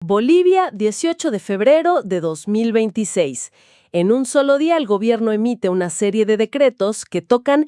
Bolivia, 18 de febrero de 2026. En un solo día el gobierno emite una serie de decretos que tocan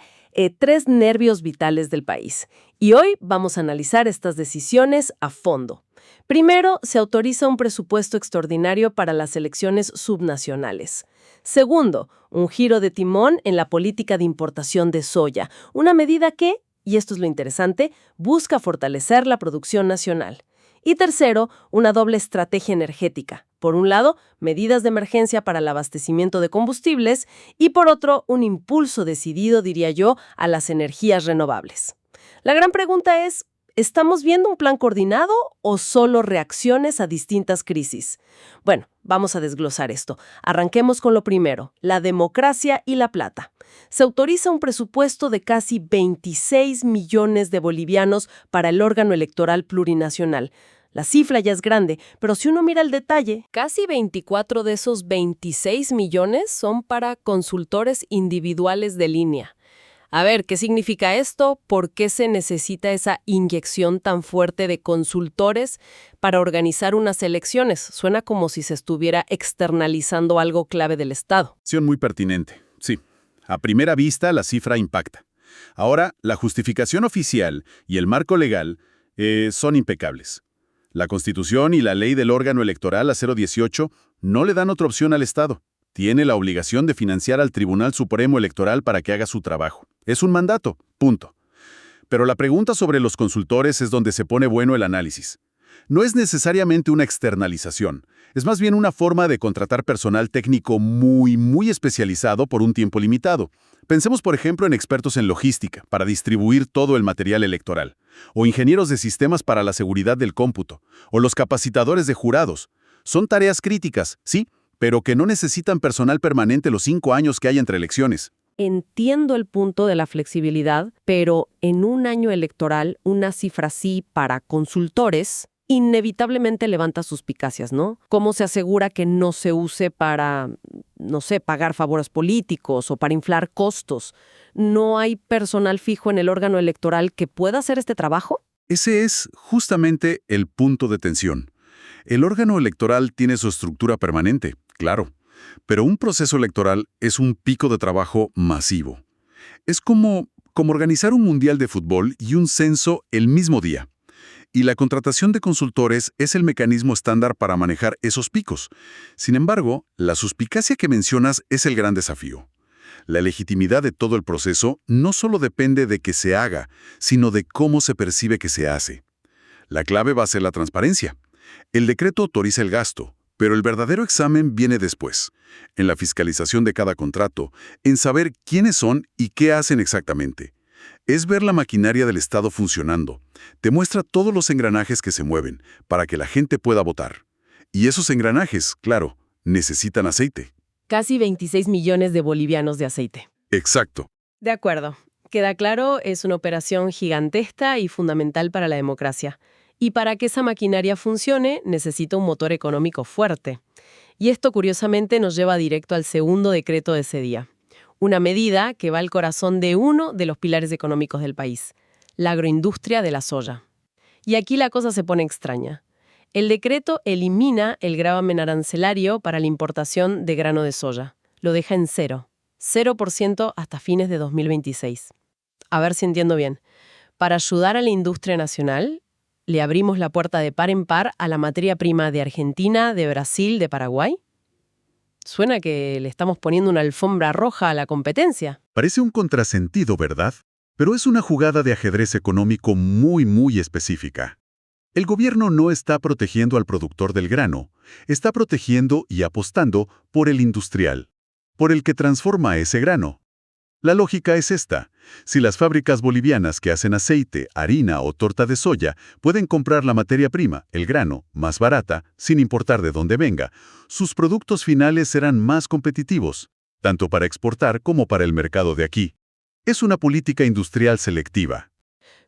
tres nervios vitales del país. Y hoy vamos a analizar estas decisiones a fondo. Primero, se autoriza un presupuesto extraordinario para las elecciones subnacionales. Segundo, un giro de timón en la política de importación de soya, una medida que, y esto es lo interesante, busca fortalecer la producción nacional. Y tercero, una doble estrategia energética. Por un lado, medidas de emergencia para el abastecimiento de combustibles y por otro, un impulso decidido, diría yo, a las energías renovables. La gran pregunta es, ¿estamos viendo un plan coordinado o solo reacciones a distintas crisis? Bueno, vamos a desglosar esto. Arranquemos con lo primero, la democracia y la plata. Se autoriza un presupuesto de casi 26 millones de bolivianos para el órgano electoral plurinacional. La cifra ya es grande, pero si uno mira el detalle, casi 24 de esos 26 millones son para consultores individuales de línea. A ver, ¿qué significa esto? ¿Por qué se necesita esa inyección tan fuerte de consultores para organizar unas elecciones? Suena como si se estuviera externalizando algo clave del Estado. Muy pertinente, sí. A primera vista, la cifra impacta. Ahora, la justificación oficial y el marco legal son impecables. La Constitución y la ley del órgano electoral, la 018, no le dan otra opción al Estado. Tiene la obligación de financiar al Tribunal Supremo Electoral para que haga su trabajo. Es un mandato, punto. Pero la pregunta sobre los consultores es donde se pone bueno el análisis. No es necesariamente una externalización, es más bien una forma de contratar personal técnico muy especializado por un tiempo limitado. Pensemos, por ejemplo, en expertos en logística, para distribuir todo el material electoral, o ingenieros de sistemas para la seguridad del cómputo, o los capacitadores de jurados. Son tareas críticas, sí, pero que no necesitan personal permanente los 5 años que hay entre elecciones. Entiendo el punto de la flexibilidad, pero en un año electoral, una cifra así para consultores inevitablemente levanta suspicacias, ¿no? ¿Cómo se asegura que no se use para, no sé, pagar favores políticos o para inflar costos? ¿No hay personal fijo en el órgano electoral que pueda hacer este trabajo? Ese es justamente el punto de tensión. El órgano electoral tiene su estructura permanente, claro, pero un proceso electoral es un pico de trabajo masivo. Es como organizar un mundial de fútbol y un censo el mismo día. Y la contratación de consultores es el mecanismo estándar para manejar esos picos. Sin embargo, la suspicacia que mencionas es el gran desafío. La legitimidad de todo el proceso no solo depende de que se haga, sino de cómo se percibe que se hace. La clave va a ser la transparencia. El decreto autoriza el gasto, pero el verdadero examen viene después, en la fiscalización de cada contrato, en saber quiénes son y qué hacen exactamente. Es ver la maquinaria del Estado funcionando. Te muestra todos los engranajes que se mueven para que la gente pueda votar. Y esos engranajes, claro, necesitan aceite. Casi 26 millones de bolivianos de aceite. Exacto. De acuerdo. Queda claro, es una operación gigantesca y fundamental para la democracia. Y para que esa maquinaria funcione, necesita un motor económico fuerte. Y esto, curiosamente, nos lleva directo al segundo decreto de ese día. Una medida que va al corazón de uno de los pilares económicos del país, la agroindustria de la soya. Y aquí la cosa se pone extraña. El decreto elimina el gravamen arancelario para la importación de grano de soya. Lo deja en 0% hasta fines de 2026. A ver si entiendo bien. Para ayudar a la industria nacional, le abrimos la puerta de par en par a la materia prima de Argentina, de Brasil, de Paraguay. Suena que le estamos poniendo una alfombra roja a la competencia. Parece un contrasentido, ¿verdad? Pero es una jugada de ajedrez económico muy específica. El gobierno no está protegiendo al productor del grano, está protegiendo y apostando por el industrial, por el que transforma ese grano. La lógica es esta. Si las fábricas bolivianas que hacen aceite, harina o torta de soya pueden comprar la materia prima, el grano, más barata, sin importar de dónde venga, sus productos finales serán más competitivos, tanto para exportar como para el mercado de aquí. Es una política industrial selectiva.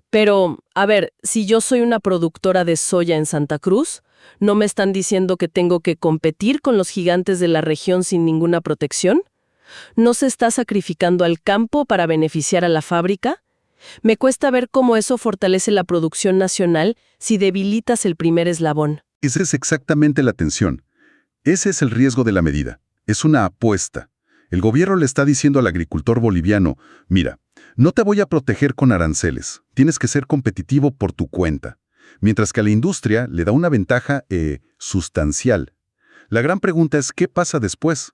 Pero, a ver, si yo soy una productora de soya en Santa Cruz, ¿no me están diciendo que tengo que competir con los gigantes de la región sin ninguna protección? ¿No se está sacrificando al campo para beneficiar a la fábrica? Me cuesta ver cómo eso fortalece la producción nacional si debilitas el primer eslabón. Esa es exactamente la tensión. Ese es el riesgo de la medida. Es una apuesta. El gobierno le está diciendo al agricultor boliviano, mira, no te voy a proteger con aranceles, tienes que ser competitivo por tu cuenta. Mientras que a la industria le da una ventaja sustancial. La gran pregunta es, ¿qué pasa después?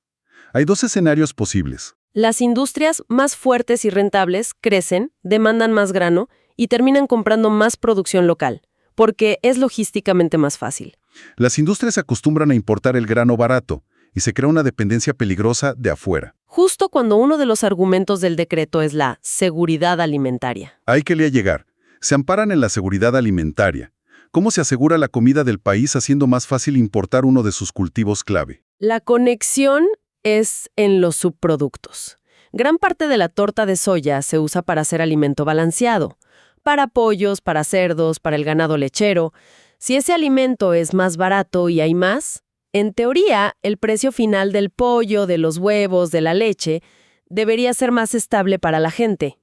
Hay dos escenarios posibles. Las industrias más fuertes y rentables crecen, demandan más grano y terminan comprando más producción local, porque es logísticamente más fácil. Las industrias se acostumbran a importar el grano barato y se crea una dependencia peligrosa de afuera. Justo cuando uno de los argumentos del decreto es la seguridad alimentaria. Ahí quería llegar. Se amparan en la seguridad alimentaria. ¿Cómo se asegura la comida del país haciendo más fácil importar uno de sus cultivos clave? La conexión es en los subproductos. Gran parte de la torta de soya se usa para hacer alimento balanceado, para pollos, para cerdos, para el ganado lechero. Si ese alimento es más barato y hay más, en teoría, el precio final del pollo, de los huevos, de la leche, debería ser más estable para la gente.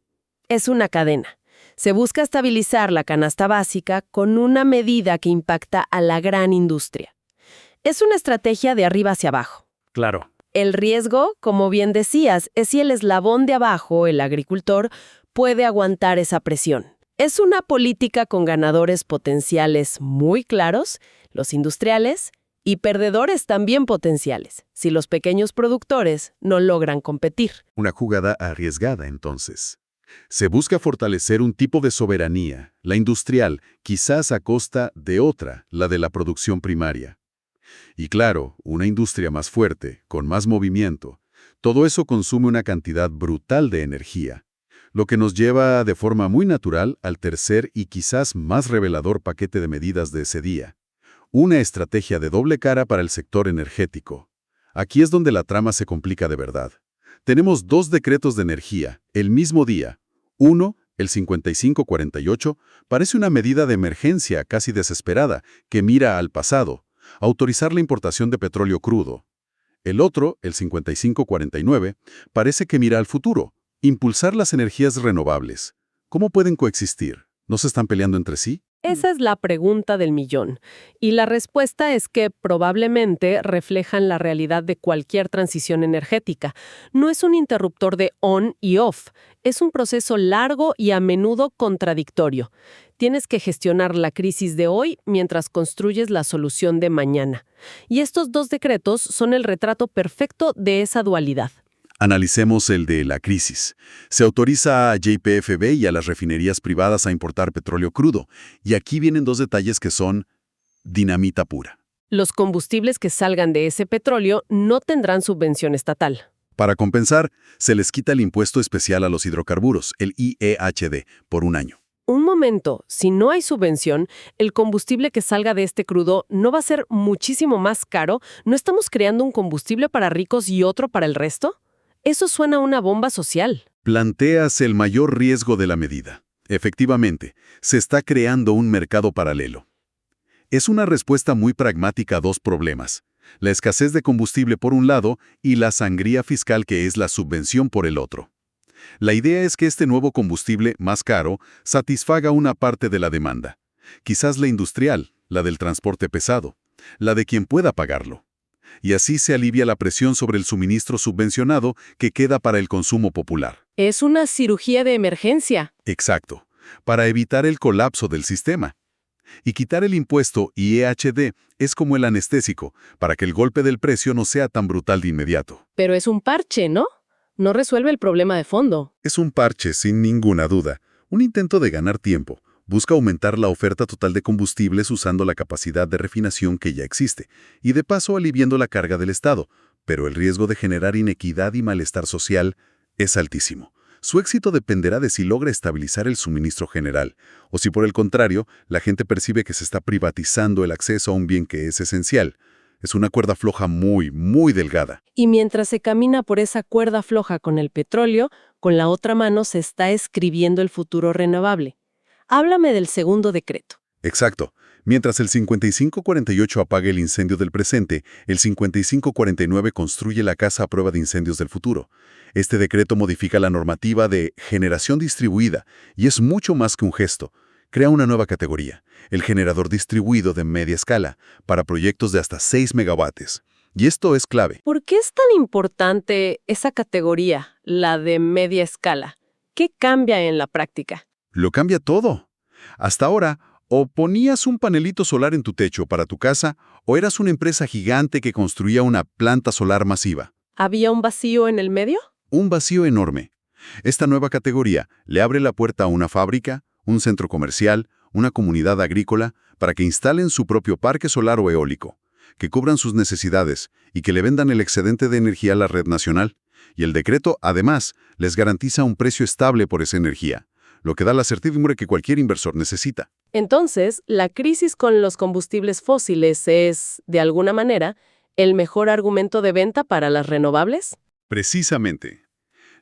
Es una cadena. Se busca estabilizar la canasta básica con una medida que impacta a la gran industria. Es una estrategia de arriba hacia abajo. Claro. El riesgo, como bien decías, es si el eslabón de abajo, el agricultor, puede aguantar esa presión. Es una política con ganadores potenciales muy claros, los industriales, y perdedores también potenciales, si los pequeños productores no logran competir. Una jugada arriesgada, entonces. Se busca fortalecer un tipo de soberanía, la industrial, quizás a costa de otra, la de la producción primaria. Y claro, una industria más fuerte, con más movimiento, todo eso consume una cantidad brutal de energía, lo que nos lleva de forma muy natural al tercer y quizás más revelador paquete de medidas de ese día. Una estrategia de doble cara para el sector energético. Aquí es donde la trama se complica de verdad. Tenemos dos decretos de energía, el mismo día. Uno, el 5548, parece una medida de emergencia casi desesperada que mira al pasado, autorizar la importación de petróleo crudo. El otro, el 5549, parece que mira al futuro, impulsar las energías renovables. ¿Cómo pueden coexistir? ¿No se están peleando entre sí? Esa es la pregunta del millón. Y la respuesta es que probablemente reflejan la realidad de cualquier transición energética. No es un interruptor de on y off. Es un proceso largo y a menudo contradictorio. Tienes que gestionar la crisis de hoy mientras construyes la solución de mañana. Y estos dos decretos son el retrato perfecto de esa dualidad. Analicemos el de la crisis. Se autoriza a YPFB y a las refinerías privadas a importar petróleo crudo. Y aquí vienen dos detalles que son dinamita pura. Los combustibles que salgan de ese petróleo no tendrán subvención estatal. Para compensar, se les quita el impuesto especial a los hidrocarburos, el IEHD, por un año. Un momento, si no hay subvención, el combustible que salga de este crudo no va a ser muchísimo más caro. ¿No estamos creando un combustible para ricos y otro para el resto? Eso suena a una bomba social. Planteas el mayor riesgo de la medida. Efectivamente, se está creando un mercado paralelo. Es una respuesta muy pragmática a dos problemas: la escasez de combustible por un lado y la sangría fiscal que es la subvención por el otro. La idea es que este nuevo combustible, más caro, satisfaga una parte de la demanda. Quizás la industrial, la del transporte pesado, la de quien pueda pagarlo. Y así se alivia la presión sobre el suministro subvencionado que queda para el consumo popular. Es una cirugía de emergencia. Exacto, para evitar el colapso del sistema. Y quitar el impuesto IEHD es como el anestésico, para que el golpe del precio no sea tan brutal de inmediato. Pero es un parche, ¿no? No resuelve el problema de fondo. Es un parche, sin ninguna duda, un intento de ganar tiempo. Busca aumentar la oferta total de combustibles usando la capacidad de refinación que ya existe, y de paso aliviando la carga del Estado, pero el riesgo de generar inequidad y malestar social es altísimo. Su éxito dependerá de si logra estabilizar el suministro general, o si por el contrario, la gente percibe que se está privatizando el acceso a un bien que es esencial. Es una cuerda floja muy, muy delgada. Y mientras se camina por esa cuerda floja con el petróleo, con la otra mano se está escribiendo el futuro renovable. Háblame del segundo decreto. Exacto. Mientras el 5548 apaga el incendio del presente, el 5549 construye la casa a prueba de incendios del futuro. Este decreto modifica la normativa de generación distribuida y es mucho más que un gesto. Crea una nueva categoría, el generador distribuido de media escala, para proyectos de hasta 6 megawatts. Y esto es clave. ¿Por qué es tan importante esa categoría, la de media escala? ¿Qué cambia en la práctica? Lo cambia todo. Hasta ahora, o ponías un panelito solar en tu techo para tu casa, o eras una empresa gigante que construía una planta solar masiva. ¿Había un vacío en el medio? Un vacío enorme. Esta nueva categoría le abre la puerta a una fábrica, un centro comercial, una comunidad agrícola, para que instalen su propio parque solar o eólico, que cubran sus necesidades y que le vendan el excedente de energía a la red nacional. Y el decreto, además, les garantiza un precio estable por esa energía, lo que da la certidumbre que cualquier inversor necesita. Entonces, la crisis con los combustibles fósiles es, de alguna manera, el mejor argumento de venta para las renovables. Precisamente.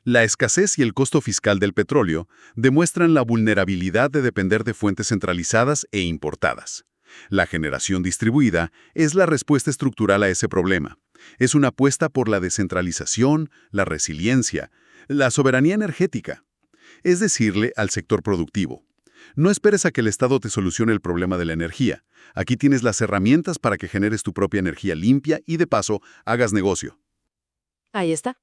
La escasez y el costo fiscal del petróleo demuestran la vulnerabilidad de depender de fuentes centralizadas e importadas. La generación distribuida es la respuesta estructural a ese problema. Es una apuesta por la descentralización, la resiliencia, la soberanía energética. Es decirle al sector productivo: no esperes a que el Estado te solucione el problema de la energía. Aquí tienes las herramientas para que generes tu propia energía limpia y, de paso, hagas negocio. Ahí está.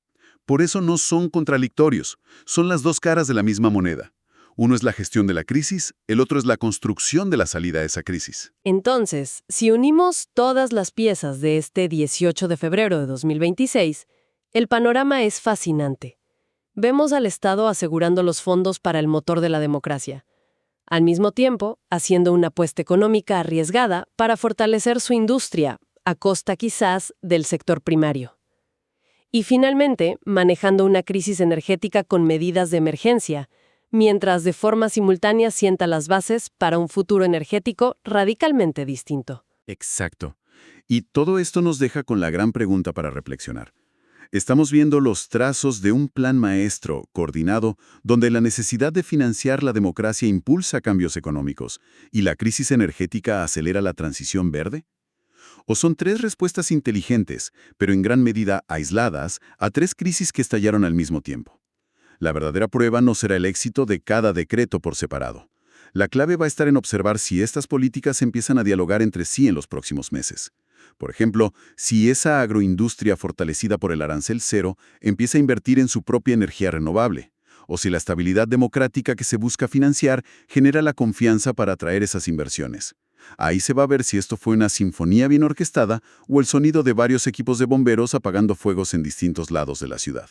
Por eso no son contradictorios, son las dos caras de la misma moneda. Uno es la gestión de la crisis, el otro es la construcción de la salida a esa crisis. Entonces, si unimos todas las piezas de este 18 de febrero de 2026, el panorama es fascinante. Vemos al Estado asegurando los fondos para el motor de la democracia, al mismo tiempo haciendo una apuesta económica arriesgada para fortalecer su industria, a costa quizás del sector primario. Y finalmente, manejando una crisis energética con medidas de emergencia, mientras de forma simultánea sienta las bases para un futuro energético radicalmente distinto. Exacto. Y todo esto nos deja con la gran pregunta para reflexionar. Estamos viendo los trazos de un plan maestro, coordinado, donde la necesidad de financiar la democracia impulsa cambios económicos y la crisis energética acelera la transición verde. ¿O son tres respuestas inteligentes, pero en gran medida aisladas, a tres crisis que estallaron al mismo tiempo? La verdadera prueba no será el éxito de cada decreto por separado. La clave va a estar en observar si estas políticas empiezan a dialogar entre sí en los próximos meses. Por ejemplo, si esa agroindustria fortalecida por el arancel cero empieza a invertir en su propia energía renovable, o si la estabilidad democrática que se busca financiar genera la confianza para atraer esas inversiones. Ahí se va a ver si esto fue una sinfonía bien orquestada o el sonido de varios equipos de bomberos apagando fuegos en distintos lados de la ciudad.